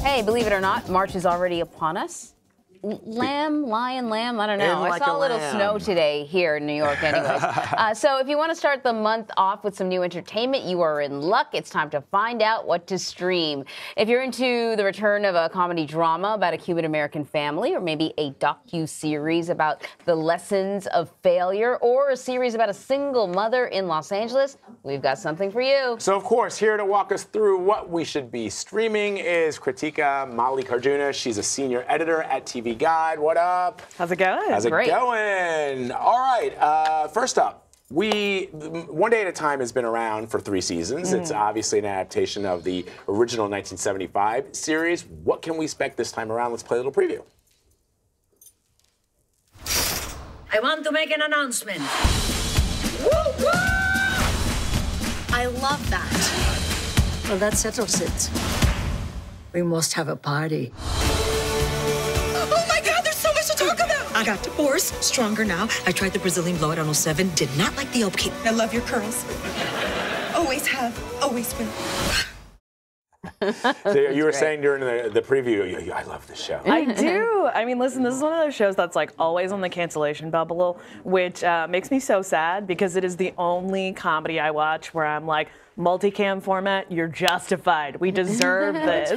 Hey, believe it or not, March is already upon us. Lion, lamb, I don't know. I saw a little snow today here in New York anyways. So if you want to start the month off with some new entertainment, you are in luck. It's time to find out what to stream. If you're into the return of a comedy drama about a Cuban-American family, or maybe a docu-series about the lessons of failure, or a series about a single mother in Los Angeles, we've got something for you. So of course, here to walk us through what we should be streaming is Krutika Mollikarjuna. She's a senior editor at TV Guide. What up? How's it going? How's it going? All right. First up, One Day at a Time has been around for 3 seasons. It's obviously an adaptation of the original 1975 series. What can we expect this time around? Let's play a little preview. I want to make an announcement. Woo woo! I love that. Well, that settles it. We must have a party. Oh my God, there's so much to talk about. I got divorced, stronger now. I tried the Brazilian blowout on 07, did not like the upkeep. I love your curls. Always have, always will. So you were saying during the preview, I love this show. I do. I mean, listen, this is one of those shows that's like always on the cancellation bubble, which makes me so sad because it is the only comedy I watch where I'm like, multicam format, you're justified. We deserve this.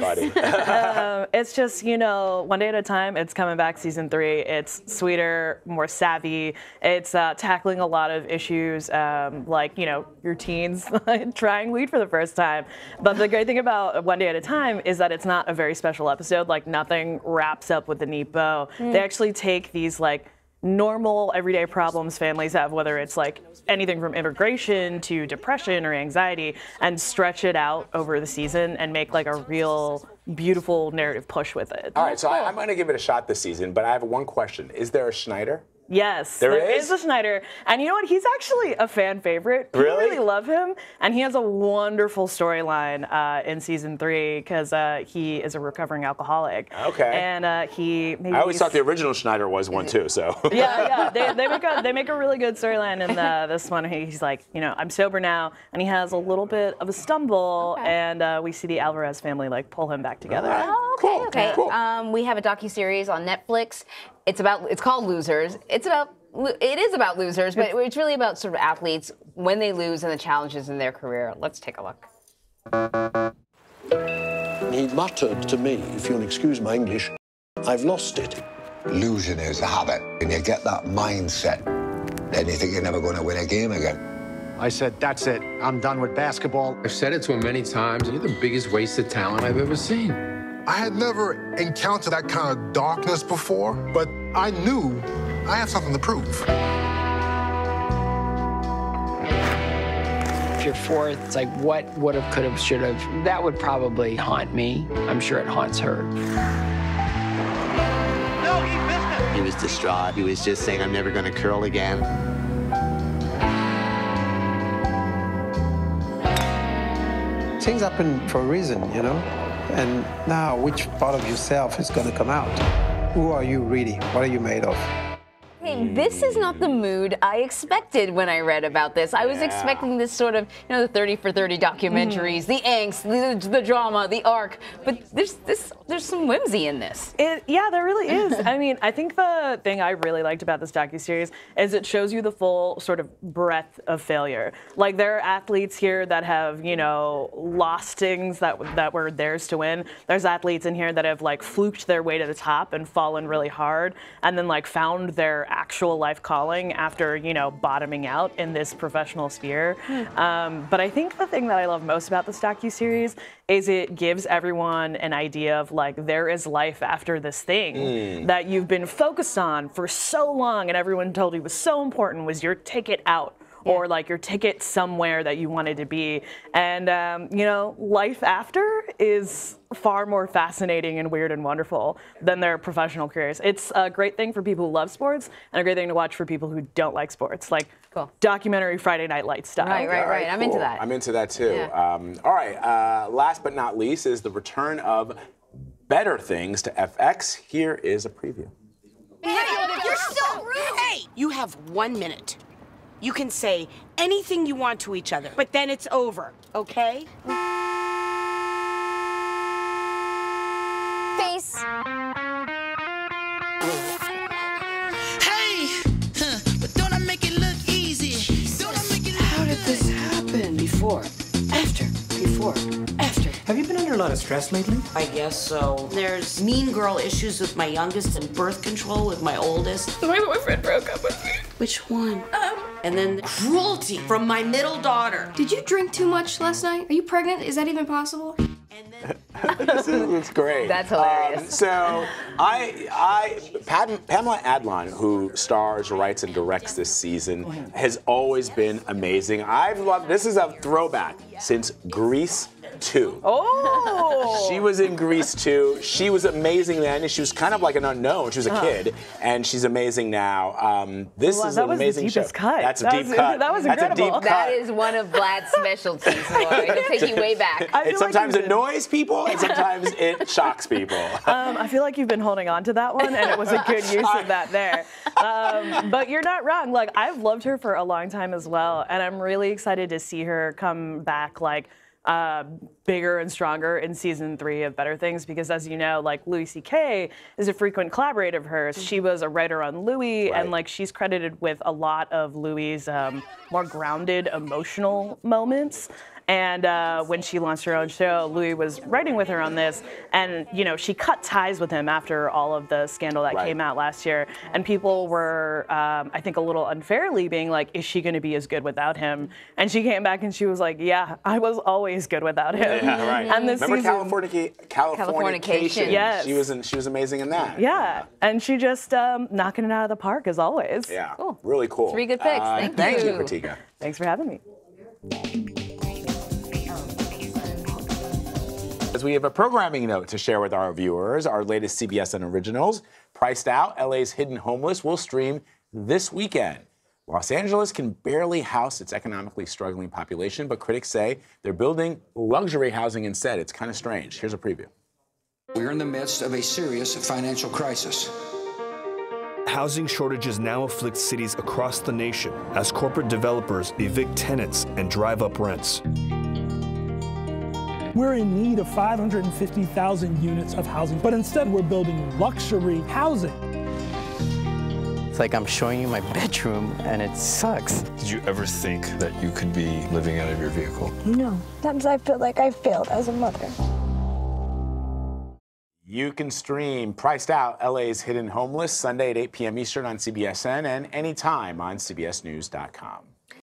It's just, you know, One Day at a Time, it's coming back season 3. It's sweeter, more savvy. It's tackling a lot of issues like, you know, your teens trying weed for the first time. But the great thing about One Day at a Time is that it's not a very special episode. Like, nothing wraps up with a neat bow. They actually take these, like, normal everyday problems families have, whether it's like anything from immigration to depression or anxiety, and stretch it out over the season and make like a real beautiful narrative push with it. All right, so I'm going to give it a shot this season, but I have one question. Is there a Schneider? Yes, there is a Schneider. And you know what? He's actually a fan favorite. People really love him. And he has a wonderful storyline in season 3 because he is a recovering alcoholic. Okay. And I always thought the original Schneider was one too, so. Yeah. They make a really good storyline in this one. He's like, you know, I'm sober now. And he has a little bit of a stumble. And we see the Alvarez family like pull him back together. Oh, okay. Cool. We have a docuseries on Netflix. It's called Losers. It is about losers, but it's really about sort of athletes when they lose and the challenges in their career. Let's take a look. He muttered to me, if you'll excuse my English, I've lost it. Losing is a habit, and you get that mindset, then you think you're never going to win a game again. I said, that's it. I'm done with basketball. I've said it to him many times. You're the biggest waste of talent I've ever seen. I had never encountered that kind of darkness before, but I knew I had something to prove. If you're fourth, it's like, what would have, could have, should have? That would probably haunt me. I'm sure it haunts her. No, he missed it. He was distraught. He was just saying, I'm never going to curl again. Things happen for a reason, you know? And now, which part of yourself is going to come out? Who are you really? What are you made of? Hey, this is not the mood I expected when I read about this. I was expecting this sort of, you know, the 30 for 30 documentaries, the angst, the drama, the arc. But there's some whimsy in this. Yeah, there really is. I mean, I think the thing I really liked about this docuseries is it shows you the full sort of breadth of failure. Like, there are athletes here that have, you know, lost things that were theirs to win. There's athletes in here that have like fluked their way to the top and fallen really hard, and then like found their actual life calling after, you know, bottoming out in this professional sphere. But I think the thing that I love most about this docuseries is it gives everyone an idea of like, there is life after this thing that you've been focused on for so long and everyone told you was so important, was your ticket out. Or like your ticket somewhere that you wanted to be. And, you know, life after is far more fascinating and weird and wonderful than their professional careers. It's a great thing for people who love sports and a great thing to watch for people who don't like sports. Like documentary Friday Night Lights style. Right. I'm into that. I'm into that too. Yeah. All right, last but not least is the return of Better Things to FX. Here is a preview. Hey, you're so rude! Hey, you have 1 minute. You can say anything you want to each other, but then it's over, okay? before, after, before, after. Have you been under a lot of stress lately? I guess so. There's mean girl issues with my youngest and birth control with my oldest. My boyfriend broke up with me. Which one? And then cruelty from my middle daughter. Did you drink too much last night? Are you pregnant? Is that even possible? It's great. That's hilarious. So Pamela Adlon, who stars, writes, and directs this season, has always been amazing. I've loved, this is a throwback since Grease 2. Oh! She was in Grease 2. She was amazing then. She was kind of like an unknown. She was a kid, and she's amazing now. This is an amazing show. Cut. That's a deep cut. That was incredible. That's a deep cut. That is one of Vlad's specialties, Lori. It'll take you way back. It sometimes annoys people, and sometimes it shocks people. I feel like you've been holding on to that one, and it was a good use of that there. But you're not wrong. Like, I've loved her for a long time as well, and I'm really excited to see her come back, like, bigger and stronger in season 3 of Better Things, because as you know, like, Louis C.K. is a frequent collaborator of hers. She was a writer on Louis, and like, she's credited with a lot of Louis' more grounded emotional moments. And when she launched her own show, Louis was writing with her on this, and you know, she cut ties with him after all of the scandal that came out last year, and people were, I think, a little unfairly being like, is she going to be as good without him? And she came back and she was like, yeah, I was always good without him. Yeah, right. And this Remember season, Californication? Yes. She was amazing in that. Yeah, and she just knocking it out of the park as always. Yeah, really cool. 3 good picks. Thank you, Krutika. Thanks for having me. As we have a programming note to share with our viewers, our latest CBSN originals, Priced Out, LA's Hidden Homeless, will stream this weekend. Los Angeles can barely house its economically struggling population, but critics say they're building luxury housing instead. It's kind of strange. Here's a preview. We're in the midst of a serious financial crisis. Housing shortages now afflict cities across the nation as corporate developers evict tenants and drive up rents. We're in need of 550,000 units of housing, but instead we're building luxury housing. It's like I'm showing you my bedroom, and it sucks. Did you ever think that you could be living out of your vehicle? No. Sometimes I feel like I failed as a mother. You can stream Priced Out, LA's Hidden Homeless, Sunday at 8 p.m. Eastern on CBSN and anytime on CBSNews.com.